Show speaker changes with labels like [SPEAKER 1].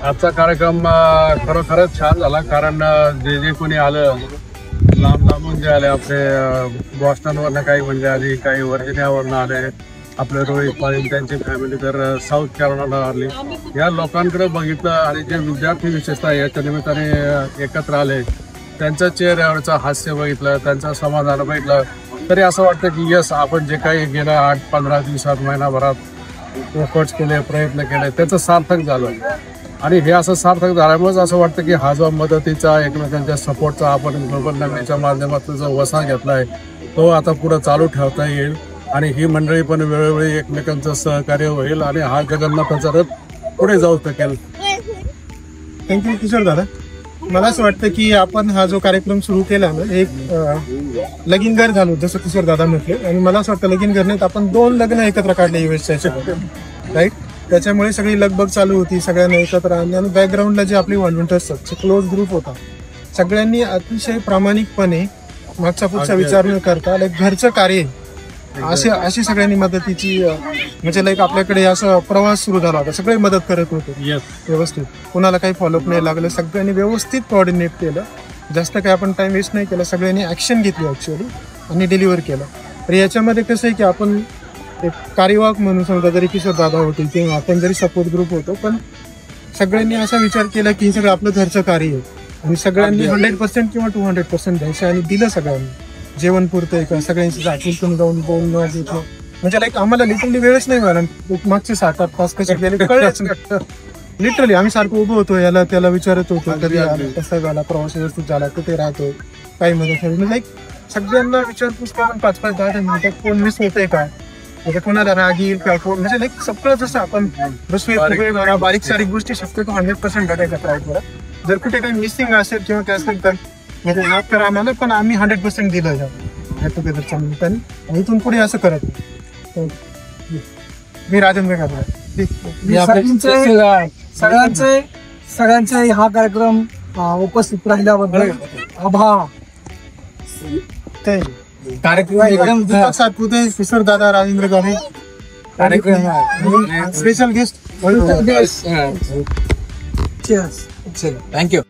[SPEAKER 1] आजचा कार्यक्रम खरोखरच छान झाला, कारण जे कोणी आलं, लांब लांबून जे आले, आपले बॉस्टनवरनं काही म्हणजे आली, काही व्हर्जिनियावरनं आले, आपले रोहित पाटील त्यांची फॅमिली तर साऊथ कॅरोलिना आली. या लोकांकडे बघितलं आणि जे विद्यार्थी विशेषतः याच्या निमित्ताने एकत्र आले, त्यांच्या चेहऱ्यावरचं हास्य बघितलं, त्यांचं समाधान बघितलं, तरी असं वाटतं की यस, आपण जे काही गेल्या 8-15 दिवसात, महिनाभरात एफर्ट्स केले, प्रयत्न केले, त्याचं सार्थक झालं. आणि हे असं सार्थक झाल्यामुळेच असं वाटतं की हा जो मदतीचा, एकमेकांच्या सपोर्टचा आपण ग्लोबल नॅमेच्या माध्यमातून जो वसा घेतला आहे, तो आता पुढे चालू ठेवता येईल. आणि ही मंडळी पण वेळोवेळी एकमेकांचं सहकार्य होईल आणि हा जगन्नाथाचा रथ पुढे जाऊ शकेल.
[SPEAKER 2] थँक्यू किशोर दादा. मला असं वाटतं की आपण हा जो कार्यक्रम सुरू केला ना, एक लगीनघर झालो जसं किशोर दादा म्हटले. आणि मला असं वाटतं लगीन घरनेत आपण 2 लग्न एकत्र काढले युएसच्या, राईट. त्याच्यामुळे सगळी लगबग चालू होती, सगळ्यांना एकत्र आणले. आणि बॅकग्राऊंडला जे आपले व्हॉलंटियर्स आहेत, क्लोज ग्रुप होता, सगळ्यांनी अतिशय प्रामाणिकपणे मागचा पुढचा विचार न करता घरचं कार्य अशी सगळ्यांनी मदतीची, म्हणजे आपल्याकडे असं प्रवास सुरू झाला होता, सगळे मदत करत होते व्यवस्थित, कुणाला काही फॉलोअप नाही लागलं, सगळ्यांनी व्यवस्थित कोऑर्डिनेट केलं. जास्त काही आपण टाइम वेस्ट नाही केला, सगळ्यांनी ऍक्शन घेतली ऍक्च्युअली आणि डिलिव्हर केलं. तर याच्यामध्ये कसं आहे की आपण एक कार्यवाहक म्हणून समजा, जरी किशोर दादा होते किंवा आपण जरी सपोर्ट ग्रुप होतो, पण सगळ्यांनी असा विचार केला की सगळं आपलं घरचं कार्य आहे आणि सगळ्यांनी 100% किंवा 200% द्यायचं आणि दिलं सगळ्यांनी. जेवण पुरतंय का, सगळ्यांची जातीतून जाऊन बोलणं घेतलं, म्हणजे आम्हाला लिटरली वेळच नाही मिळाला. मागचे 7-8 तास कसे गेले कळलंच नाही. लिटरली आम्ही सारखं उभं होतो, याला त्याला विचारत होतो, कधी आला, कसा झाला प्रवास, व्यवस्थित झाला, कुठे राहतो, काही मदत हवी. सगळ्यांना विचारपूस करून 5-5, 10 मिनिटात कोण मिस होतंय काय, म्हणजे कोणाला राग येईल काय, कोण म्हणजे सगळं जसं आपण बारीक सारीक गोष्टी शक्यतो 100% करायचा ट्राय करा. जर कुठे काही मिसिंग असेल किंवा काय असेल तर म्हणजे माफ करा आम्हाला, पण आम्ही 100% दिलं गेट टुगेदरच्या निमित्ताने. आणि इथून पुढे असं करत नाही. मी राजेंद्र गाडे.
[SPEAKER 3] सगळ्यांचे हा कार्यक्रम उपस्थित राहिल्याबद्दल आभार.
[SPEAKER 2] कार्यक्रम एकदम सातपुते, किशोर दादा, राजेंद्र गाडे कार्यक्रम स्पेशल गेस्ट.
[SPEAKER 3] थँक्यू.